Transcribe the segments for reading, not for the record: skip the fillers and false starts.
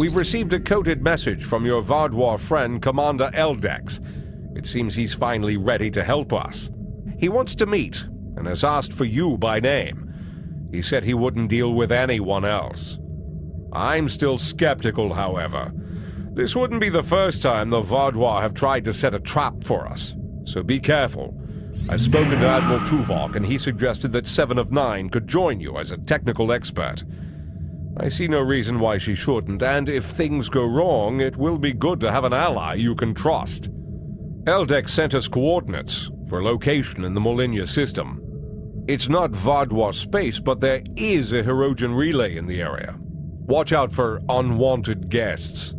We've received a coded message from your Vaadwaur friend, Commander Eldex. It seems he's finally ready to help us. He wants to meet, and has asked for you by name. He said he wouldn't deal with anyone else. I'm still skeptical, however. This wouldn't be the first time the Vaadwaur have tried to set a trap for us, so be careful. I've spoken to Admiral Tuvok, and he suggested that 7 of 9 could join you as a technical expert. I see no reason why she shouldn't, and if things go wrong, it will be good to have an ally you can trust. Eldex sent us coordinates for location in the Molinia system. It's not Vaadwaur space, but there is a Hirogen relay in the area. Watch out for unwanted guests.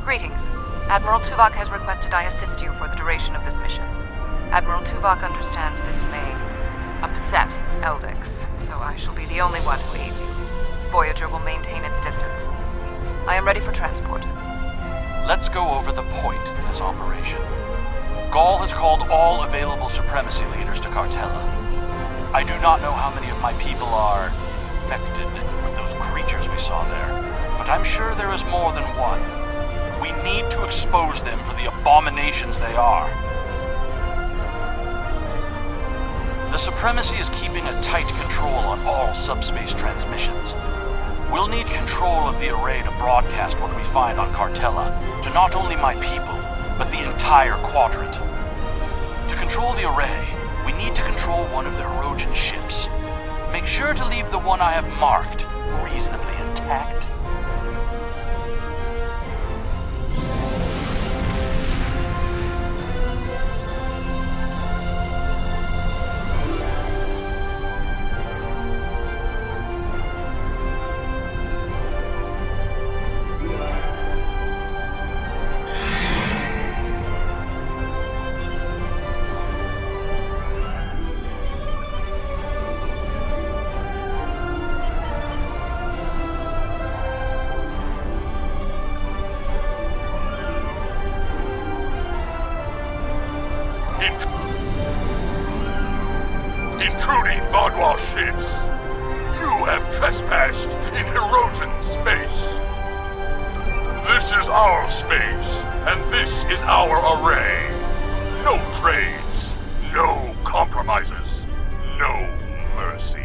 Greetings. Admiral Tuvok has requested I assist you for the duration of this mission. Admiral Tuvok understands this may upset Eldix, so I shall be the only one who aids you. Voyager will maintain its distance. I am ready for transport. Let's go over the point of this operation. Ghaul has called all available supremacy leaders to Cartela. I do not know how many of my people are infected with those creatures we saw there, but I'm sure there is more than one. We need to expose them for the abominations they are. The Supremacy is keeping a tight control on all subspace transmissions. We'll need control of the array to broadcast what we find on Cartela to not only my people, but the entire quadrant. To control the array, we need to control one of the Hirogen ships. Make sure to leave the one I have marked reasonably intact. Intruding Vaadwaur ships! You have trespassed in Hirogen space! This is our space, and this is our array! No trades, no compromises, no mercy.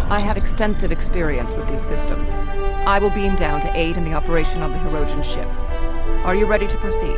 I have extensive experience with these systems. I will beam down to aid in the operation of the Hirogen ship. Are you ready to proceed?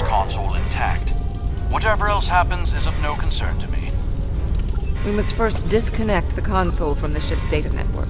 Console intact. Whatever else happens is of no concern to me. We must first disconnect the console from the ship's data network.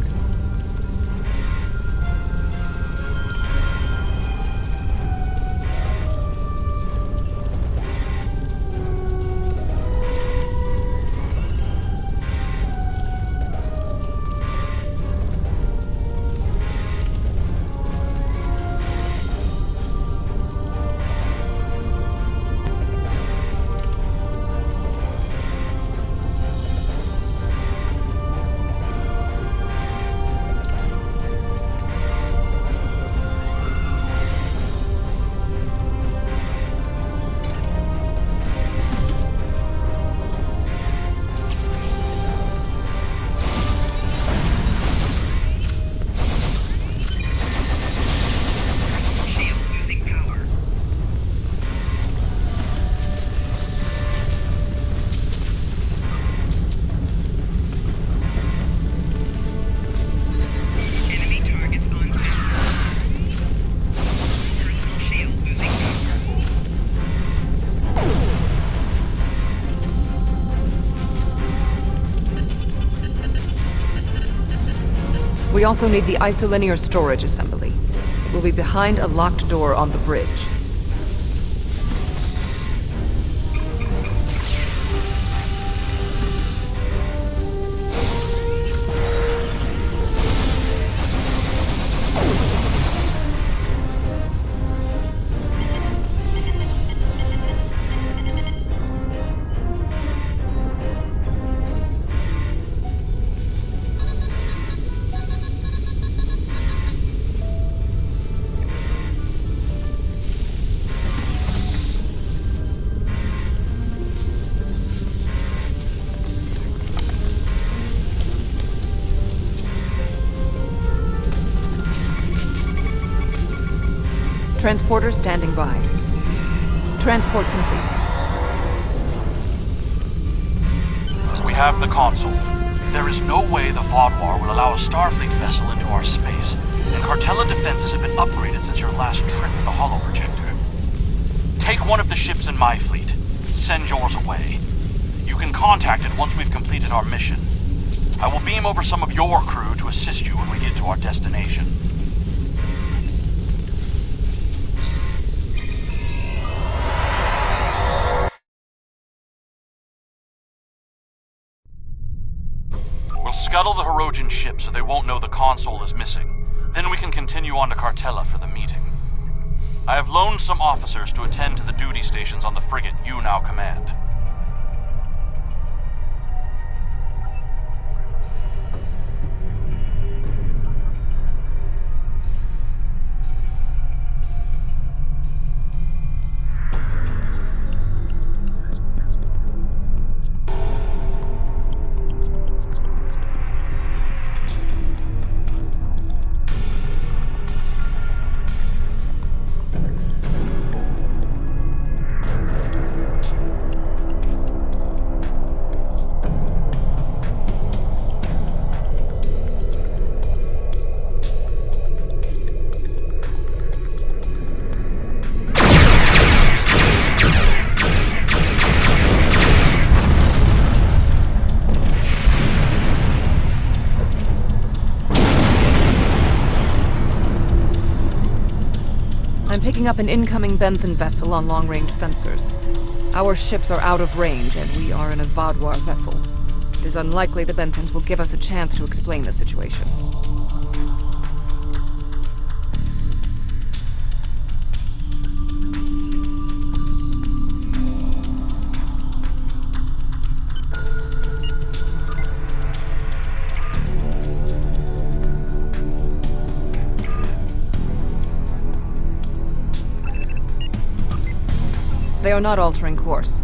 We also need the isolinear storage assembly. It will be behind a locked door on the bridge. Transporter standing by. Transport complete. We have the console. There is no way the Vaadwaur will allow a Starfleet vessel into our space, and Cartela defenses have been upgraded since your last trip with the holoprojector. Take one of the ships in my fleet. Send yours away. You can contact it once we've completed our mission. I will beam over some of your crew to assist you when we get to our destination. We'll scuttle the Hirogen ship so they won't know the console is missing. Then we can continue on to Cartela for the meeting. I have loaned some officers to attend to the duty stations on the frigate you now command. I'm picking up an incoming Benthan vessel on long-range sensors. Our ships are out of range, and we are in a Vaadwaur vessel. It is unlikely the Benthans will give us a chance to explain the situation. They are not altering course.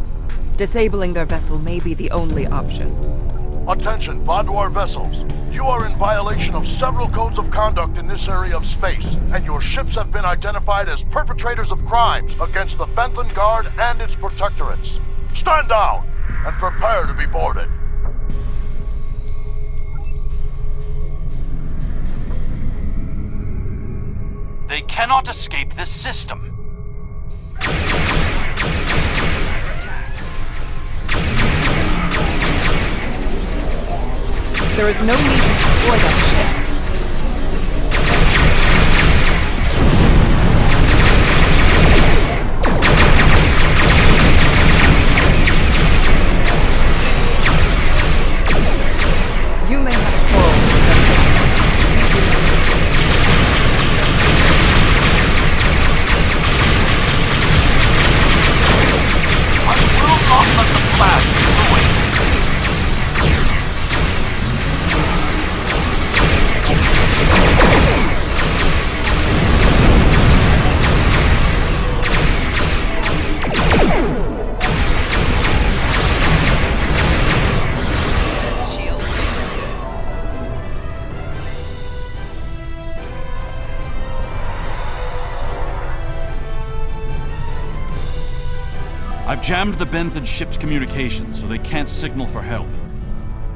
Disabling their vessel may be the only option. Attention, Vaadwaur vessels. You are in violation of several codes of conduct in this area of space, and your ships have been identified as perpetrators of crimes against the Benthan Guard and its protectorates. Stand down and prepare to be boarded. They cannot escape this system. There is no need to destroy that ship. You may have a quarrel with them. I will not let the plan ruin. I've jammed the Benthan ship's communications so they can't signal for help.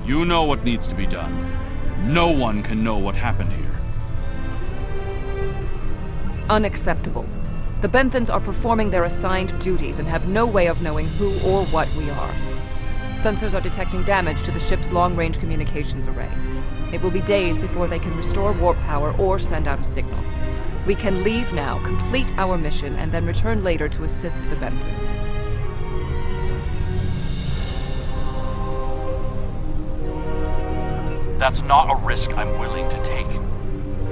You know what needs to be done. No one can know what happened here. Unacceptable. The Benthans are performing their assigned duties and have no way of knowing who or what we are. Sensors are detecting damage to the ship's long-range communications array. It will be days before they can restore warp power or send out a signal. We can leave now, complete our mission, and then return later to assist the Benthans. That's not a risk I'm willing to take.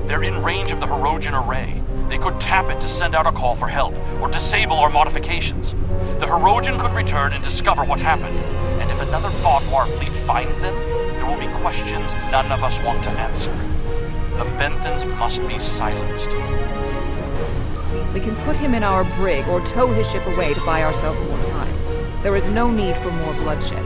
They're in range of the Hirogen array. They could tap it to send out a call for help, or disable our modifications. The Hirogen could return and discover what happened. And if another Vaadwaur fleet finds them, there will be questions none of us want to answer. The Benthans must be silenced. We can put him in our brig or tow his ship away to buy ourselves more time. There is no need for more bloodshed.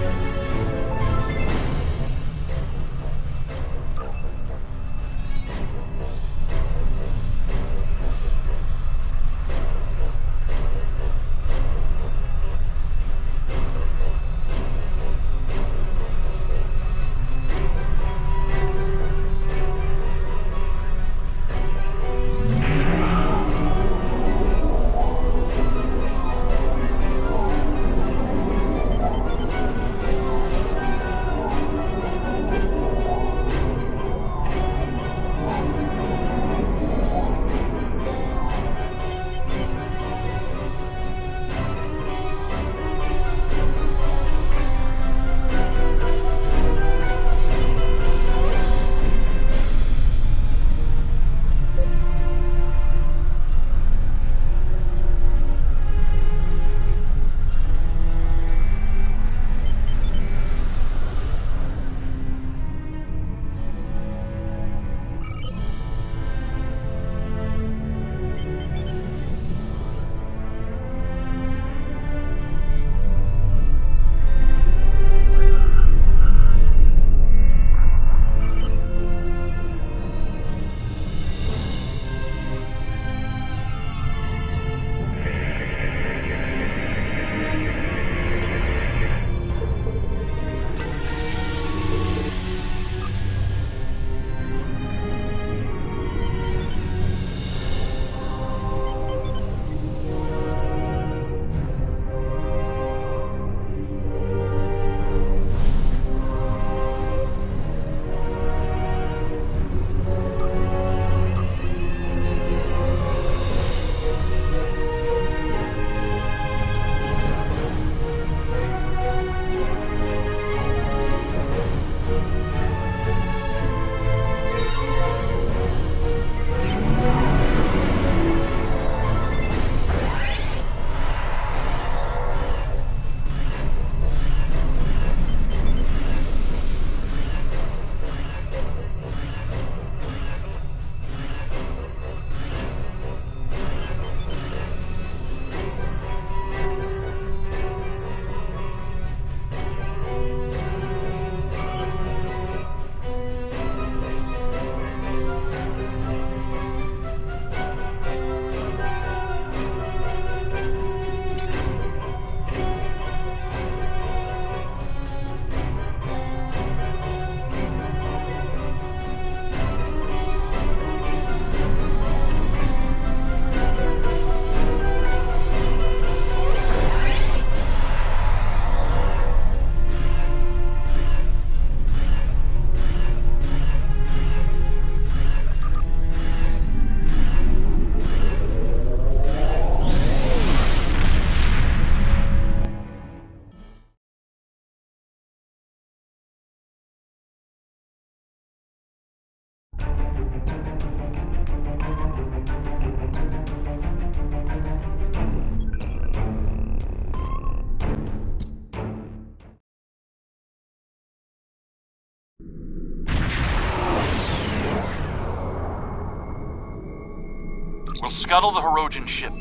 We'll scuttle the Hirogen ship.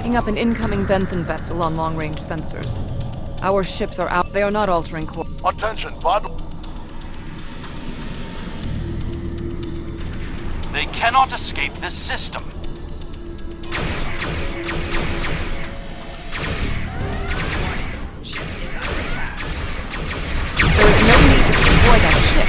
picking up an incoming Benthan vessel on long-range sensors. Our ships are out. They are not altering course. Attention, Vaadwaur. They cannot escape this system. There is no need to destroy that ship.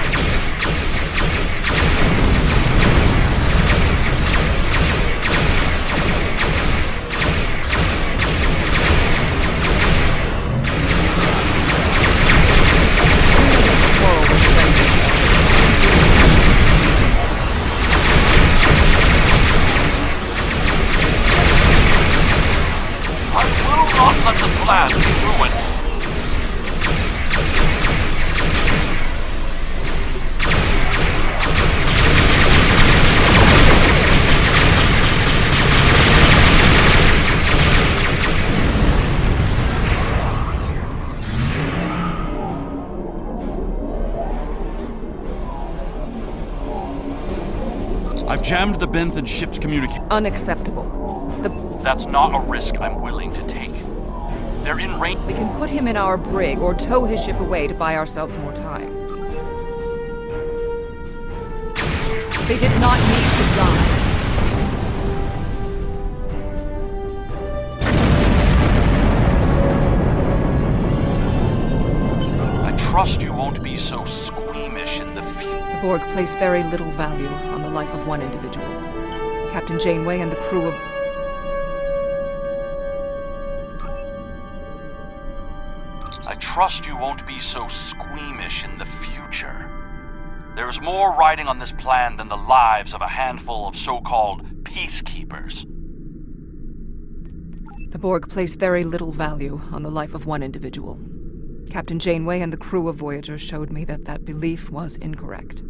I will not let the plan be ruined. I've jammed the Benthan ship's communication. Unacceptable. That's not a risk I'm willing to take. They're in range. We can put him in our brig or tow his ship away to buy ourselves more time. They did not need to die. I trust you won't be so squeamish in the future. The Borg place very little value on the life of one individual. Captain Janeway and the crew of... I trust you won't be so squeamish in the future. There is more riding on this plan than the lives of a handful of so-called peacekeepers. The Borg place very little value on the life of one individual. Captain Janeway and the crew of Voyager showed me that that belief was incorrect.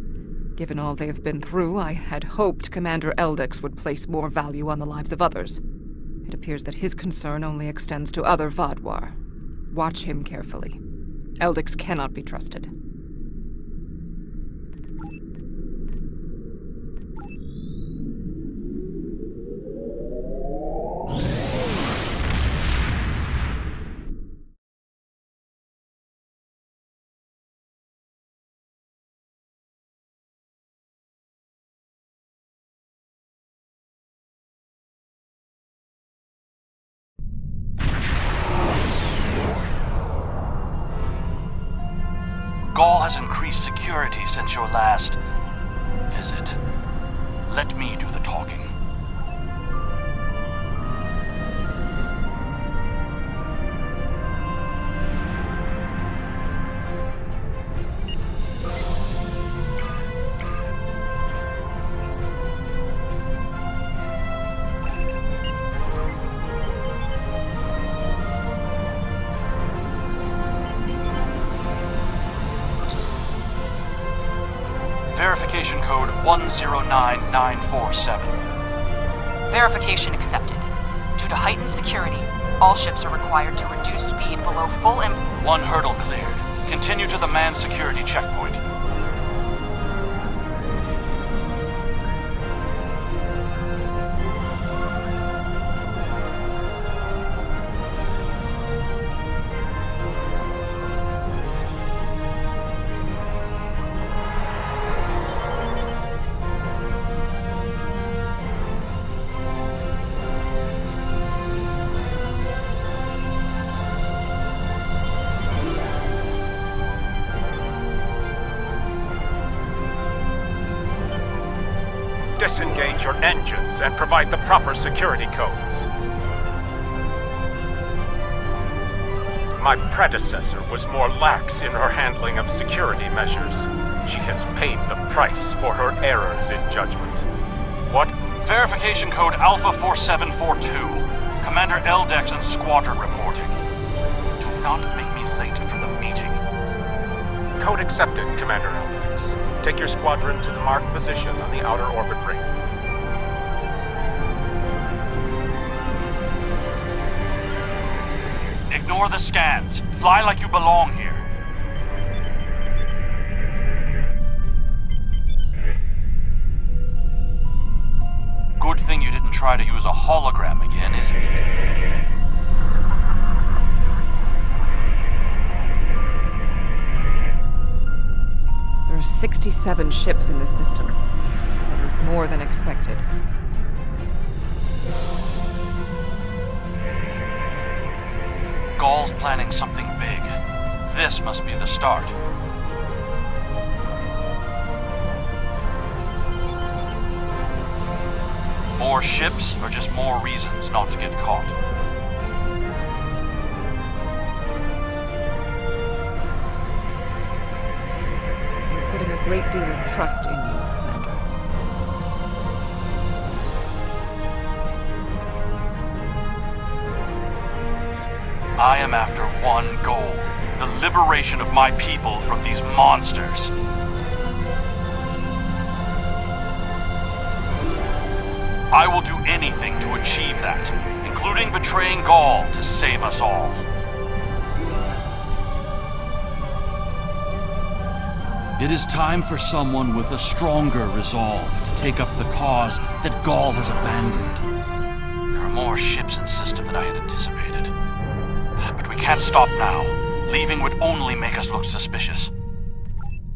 Given all they have been through, I had hoped Commander Eldex would place more value on the lives of others. It appears that his concern only extends to other Vaadwaur. Watch him carefully. Eldex cannot be trusted. Gaul has increased security since your last visit. Let me do the talking. Verification code 109947. Verification accepted. Due to heightened security, all ships are required to reduce speed below full One hurdle cleared. Continue to the manned security checkpoint. Disengage your engines and provide the proper security codes. My predecessor was more lax in her handling of security measures. She has paid the price for her errors in judgment. What? Verification code Alpha 4742. Commander Eldex and Squadron reporting. Do not make me late for the meeting. Code accepted, Commander Eldex. Take your squadron to the marked position on the outer orbit ring. Ignore the scans. Fly like you belong here. Good thing you didn't try to use a hologram again, isn't it? There are 67 ships in this system. That is more than expected. Gaul's planning something big. This must be the start. More ships, or just more reasons not to get caught? We're putting a great deal of trust in you, Commander. I am after one goal: the liberation of my people from these monsters. I will do anything to achieve that, including betraying Gaul to save us all. It is time for someone with a stronger resolve to take up the cause that Gaul has abandoned. There are more ships in the system than I had anticipated. But we can't stop now. Leaving would only make us look suspicious.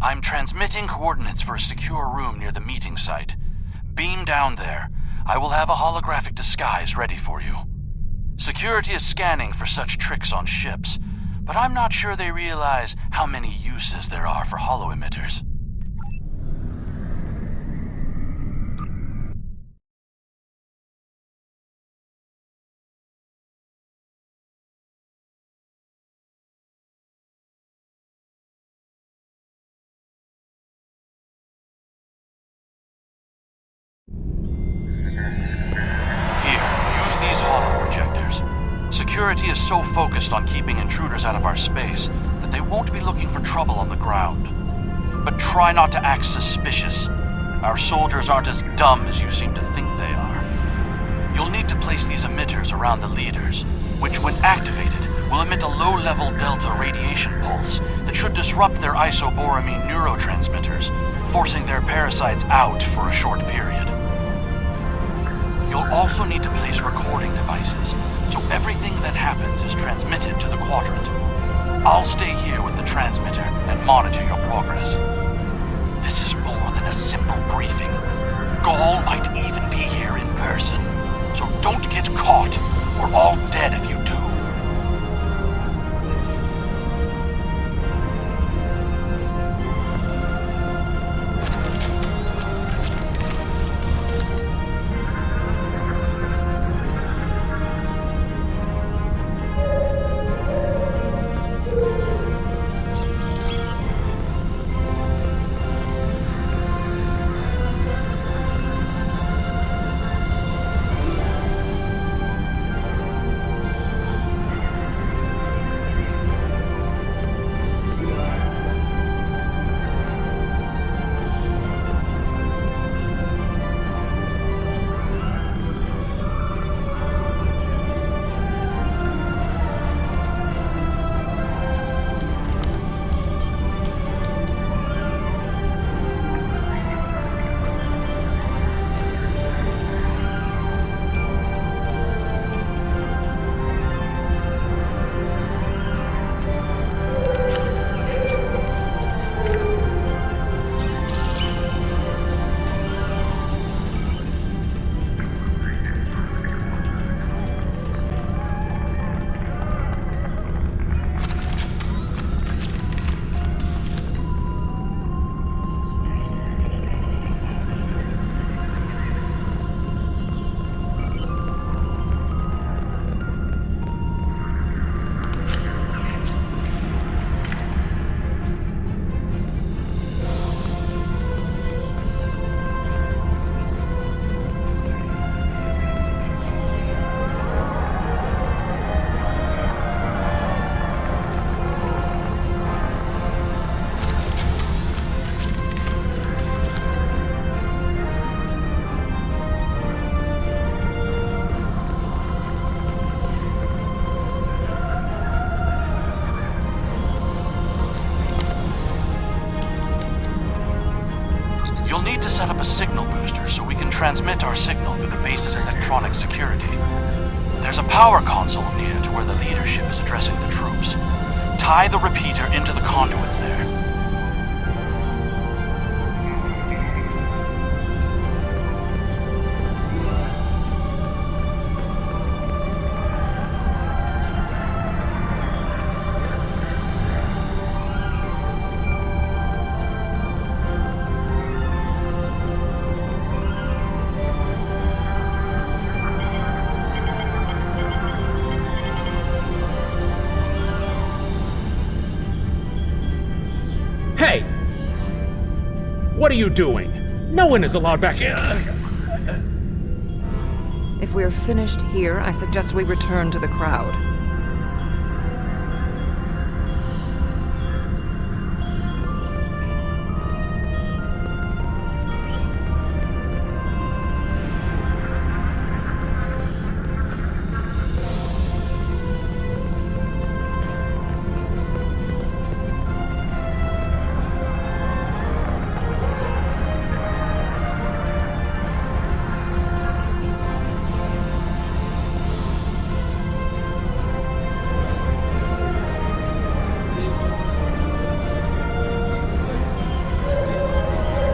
I'm transmitting coordinates for a secure room near the meeting site. Beam down there. I will have a holographic disguise ready for you. Security is scanning for such tricks on ships, but I'm not sure they realize how many uses there are for holo-emitters. Security is so focused on keeping intruders out of our space that they won't be looking for trouble on the ground. But try not to act suspicious. Our soldiers aren't as dumb as you seem to think they are. You'll need to place these emitters around the leaders, which when activated will emit a low-level delta radiation pulse that should disrupt their isoboramine neurotransmitters, forcing their parasites out for a short period. You'll also need to place recording devices, so everything that happens is transmitted to the quadrant. I'll stay here with the transmitter and monitor your progress. This is more than a simple briefing. Gaul might even be here in person, so don't get caught. We're all dead if you do. set up a signal booster so we can transmit our signal through the base's electronic security. There's a power console near to where the leadership is addressing the troops. Tie the repeater into the conduits there. Hey! What are you doing? No one is allowed back here. If we're finished here, I suggest we return to the crowd.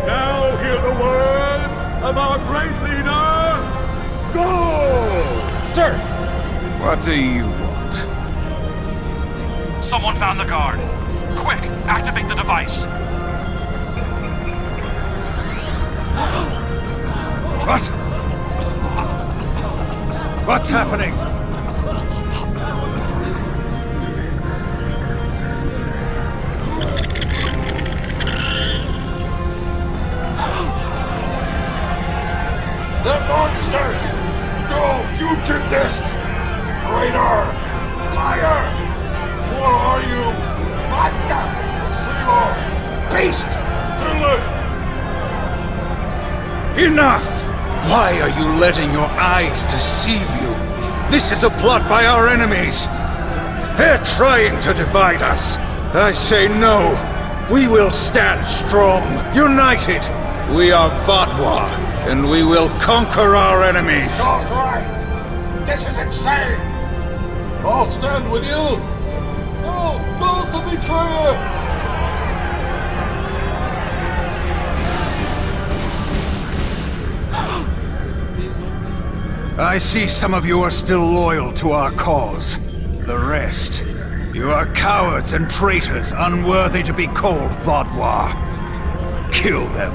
Now hear the words of our great leader. Go! Sir! What do you want? Someone found the guard. Quick, activate the device. What? What's happening? The monsters! Go! You did this! Traitor! Liar! What are you? Monster! Sleeper! Beast! Enough! Why are you letting your eyes deceive you? This is a plot by our enemies. They're trying to divide us. I say no. We will stand strong, united. We are Vaadwaur, and we will conquer our enemies. That's right! This is insane! I'll stand with you! No! Don't the betrayer! I see some of you are still loyal to our cause. The rest, you are cowards and traitors unworthy to be called Vaadwaur. Kill them.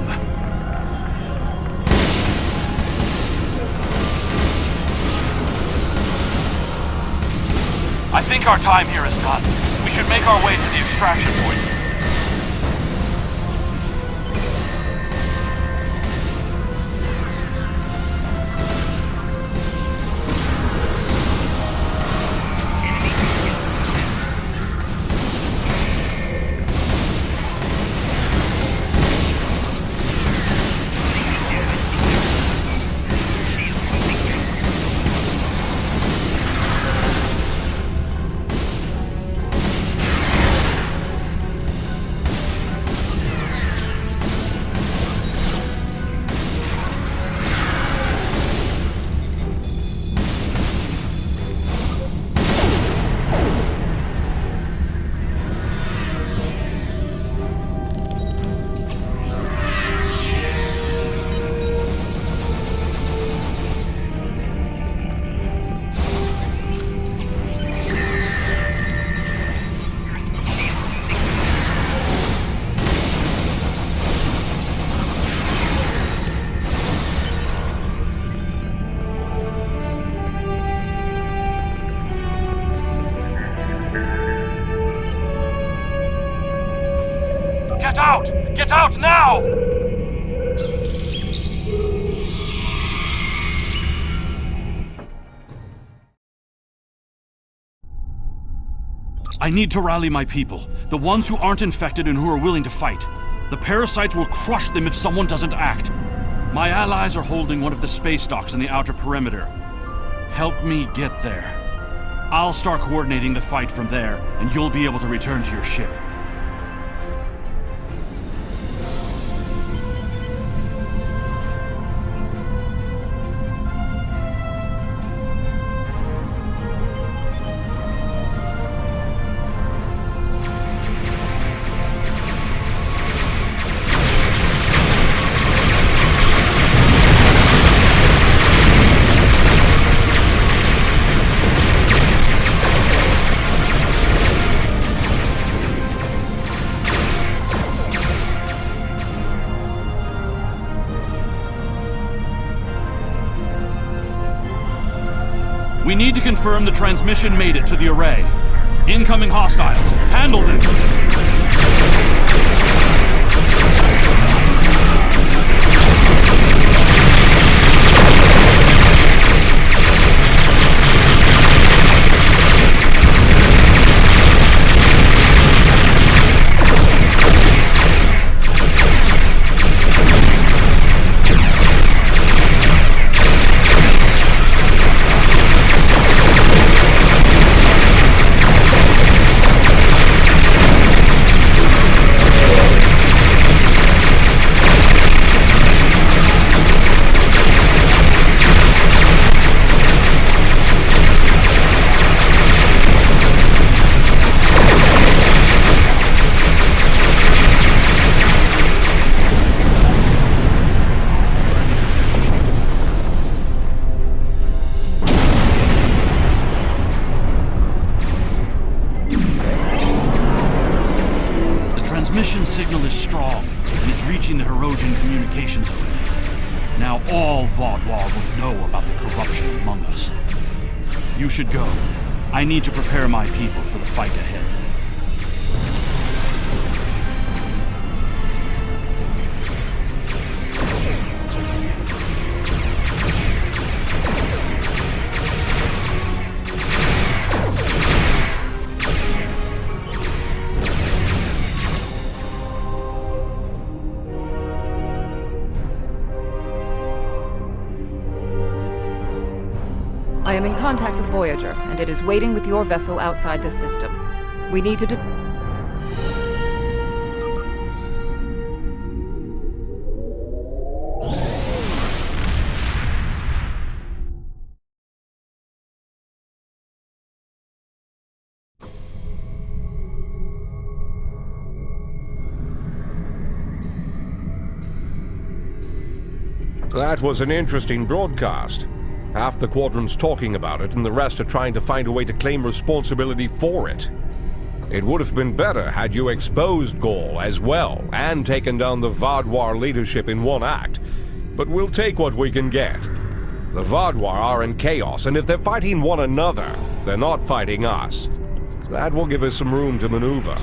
I think our time here is done. We should make our way to the extraction point. Get out! Get out now! I need to rally my people. The ones who aren't infected and who are willing to fight. The parasites will crush them if someone doesn't act. My allies are holding one of the space docks in the outer perimeter. Help me get there. I'll start coordinating the fight from there, and you'll be able to return to your ship. We need to confirm the transmission made it to the array. Incoming hostiles. Handle them! Transmission signal is strong, and it's reaching the Herodian communications array. Now all Vaadwaur will know about the corruption among us. You should go. I need to prepare my people for the fight ahead. I am in contact with Voyager, and it is waiting with your vessel outside this system. We need to That was an interesting broadcast. Half the Quadrant's talking about it, and the rest are trying to find a way to claim responsibility for it. It would have been better had you exposed Gaul as well, and taken down the Vaadwaur leadership in one act. But we'll take what we can get. The Vaadwaur are in chaos, and if they're fighting one another, they're not fighting us. That will give us some room to maneuver.